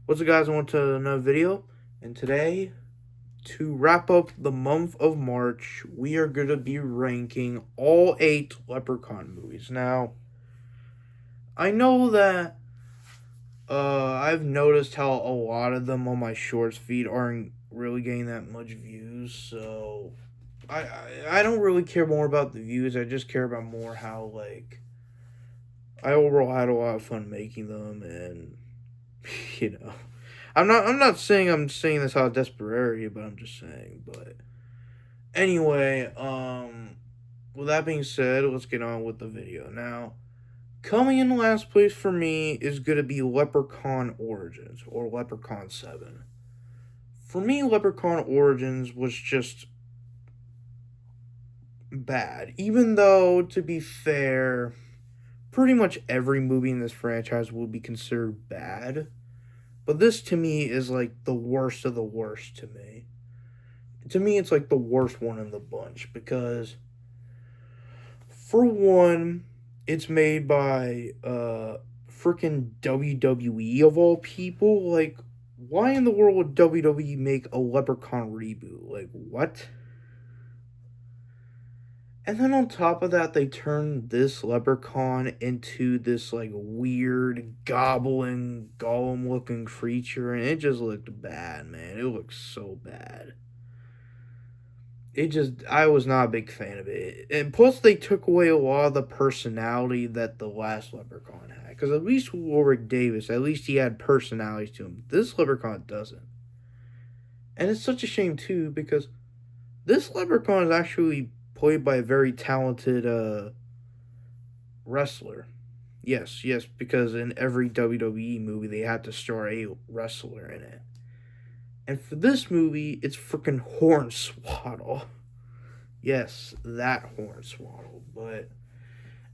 What's up, guys? I want to another video, and today, to wrap up the month of March, we are going to be ranking all 8 Leprechaun movies. Now, I know that I've noticed how a lot of them on my shorts feed aren't really getting that much views, so I don't really care more about the views. I just care about more how I overall had a lot of fun making them, and you know. I'm not saying I'm saying this out of desperation, but I'm just saying. But anyway, with that being said, let's get on with the video. Now, coming in last place for me is gonna be Leprechaun Origins or Leprechaun 7. For me, Leprechaun Origins was just bad. Even though, to be fair, pretty much every movie in this franchise will be considered bad. But this to me is like the worst of the worst to me. To me, it's like the worst one in the bunch because, for one, it's made by freaking WWE of all people. Like, why in the world would WWE make a Leprechaun reboot? Like, what? And then on top of that, they turned this Leprechaun into this like weird goblin golem looking creature, and it just looked bad, man. It looked so bad. I was not a big fan of it. And plus, they took away a lot of the personality that the last Leprechaun had. Because at least Warwick Davis, at least he had personality to him. This Leprechaun doesn't. And it's such a shame, too, because this Leprechaun is actually played by a very talented wrestler. Yes, because in every WWE movie, they had to star a wrestler in it. And for this movie, it's freaking Hornswoggle. Yes, that Hornswoggle. But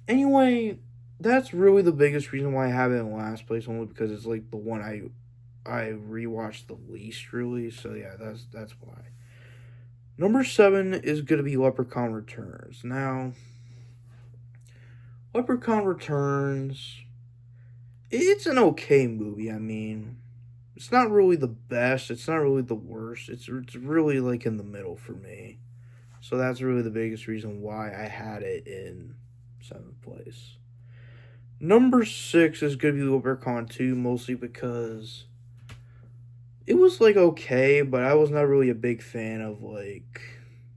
anyway, that's really the biggest reason why I have it in last place, only because it's like the one I rewatched the least, really. So yeah, that's why. Number 7 is gonna be Leprechaun Returns. Now, Leprechaun Returns, it's an okay movie. I mean, it's not really the best. It's not really the worst. It's really like in the middle for me. So that's really the biggest reason why I had it in 7th place. Number 6 is going to be Leprechaun 2, mostly because it was like okay, but I was not really a big fan of like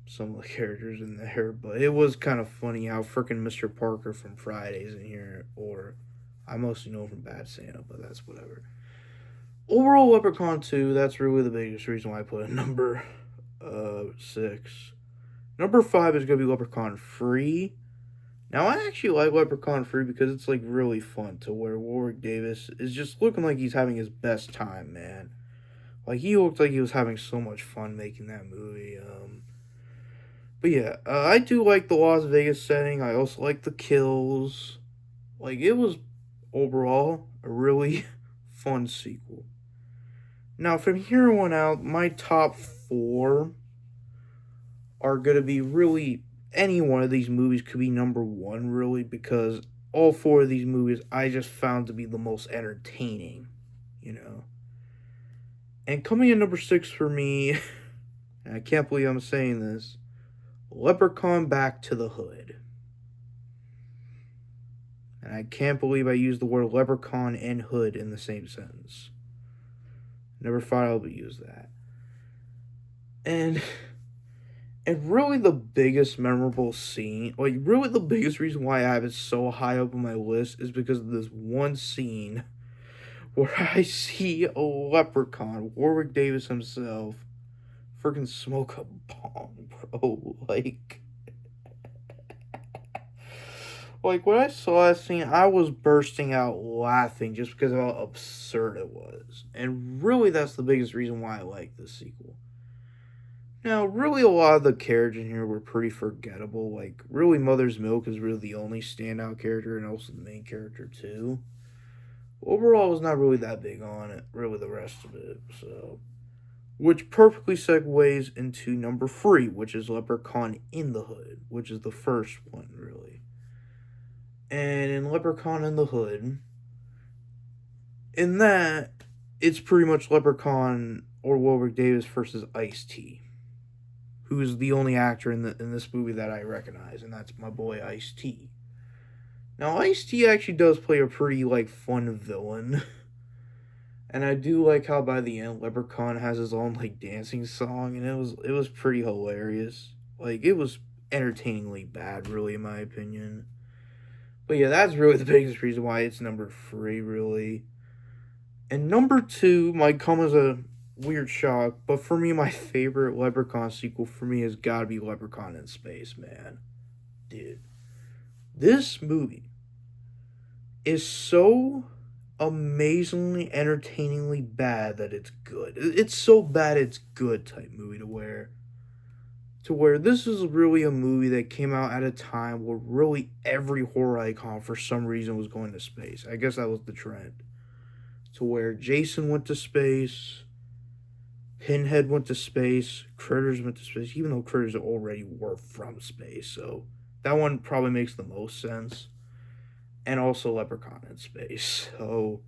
some of the characters in there. But it was kind of funny how freaking Mr. Parker from Fridays in here, or I mostly know him from Bad Santa, but that's whatever. Overall, Leprechaun 2, that's really the biggest reason why I put it number 6. Number 5 is going to be Leprechaun Free. Now, I actually like Leprechaun Free because it's like really fun to where Warwick Davis is just looking like he's having his best time, man. Like, he looked like he was having so much fun making that movie. But yeah, I do like the Las Vegas setting. I also like the kills. Like, it was overall a really fun sequel. Now, from here on out, my top 4 are going to be really any one of these movies could be number 1, really, because all 4 of these movies I just found to be the most entertaining, you know. And coming in number 6 for me, and I can't believe I'm saying this, Leprechaun Back to the Hood. And I can't believe I used the word leprechaun and hood in the same sentence. Never thought I would use that. And really the biggest memorable scene, like really the biggest reason why I have it so high up on my list is because of this one scene where I see a leprechaun, Warwick Davis himself, freaking smoke a bong, bro. Like when I saw that scene, I was bursting out laughing just because of how absurd it was. And really that's the biggest reason why I like this sequel. Now, really, a lot of the characters in here were pretty forgettable. Like, really, Mother's Milk is really the only standout character, and also the main character, too. Overall, I was not really that big on it, really, the rest of it, so. Which perfectly segues into number 3, which is Leprechaun in the Hood, which is the first one, really. And in Leprechaun in the Hood, in that, it's pretty much Leprechaun or Warwick Davis versus Ice-T, who is the only actor in this movie that I recognize, and that's my boy Ice-T. Now, Ice-T actually does play a pretty, like, fun villain. And I do like how by the end Leprechaun has his own like dancing song, and it was pretty hilarious. Like it was entertainingly bad, really, in my opinion. But yeah, that's really the biggest reason why it's number three, really. And number two might come as a weird shock, but for me, my favorite Leprechaun sequel for me has got to be Leprechaun in Space, man. Dude, this movie is so amazingly entertainingly bad that it's good. It's so bad it's good type movie to where this is really a movie that came out at a time where really every horror icon for some reason was going to space. I guess that was the trend. To where Jason went to space, Pinhead went to space, Critters went to space, even though Critters already were from space, so that one probably makes the most sense. And also Leprechaun in space. So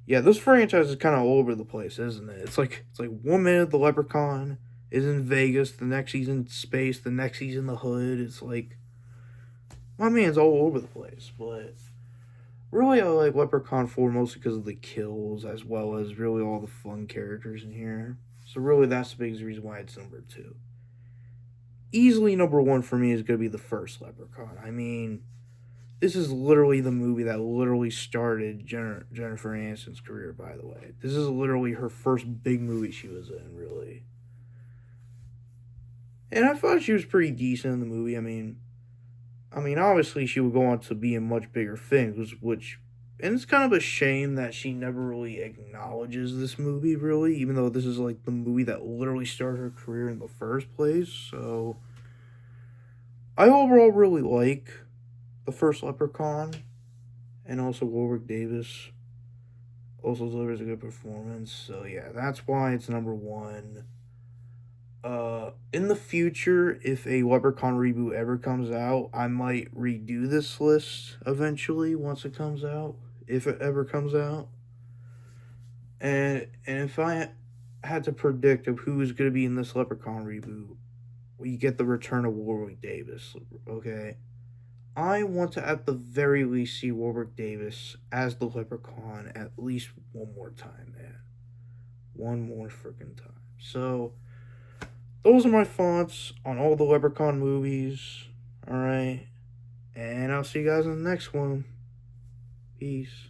yeah, this franchise is kind of all over the place, isn't it? It's like 1 minute the Leprechaun is in Vegas, the next he's in space, the next he's in the hood. It's like my man's all over the place. But really, I like Leprechaun 4 mostly because of the kills, as well as really all the fun characters in here. So really, that's the biggest reason why it's number two. Easily number one for me is gonna be the first Leprechaun. I mean, this is literally the movie that literally started Jennifer Aniston's career, by the way. This is literally her first big movie she was in, really. And I thought she was pretty decent in the movie. I mean, obviously she would go on to be in much bigger things, and it's kind of a shame that she never really acknowledges this movie, really, even though this is like the movie that literally started her career in the first place. So, I overall really like the first Leprechaun, and also Warwick Davis also delivers a good performance. So yeah, that's why it's number one. In the future, if a Leprechaun reboot ever comes out, I might redo this list eventually once it comes out, if it ever comes out. And if I had to predict of who is going to be in this Leprechaun reboot, we get the return of Warwick Davis. Okay, I want to at the very least see Warwick Davis as the Leprechaun at least one more time, man. One more freaking time. So those are my thoughts on all the Leprechaun movies. Alright. And I'll see you guys in the next one. Peace.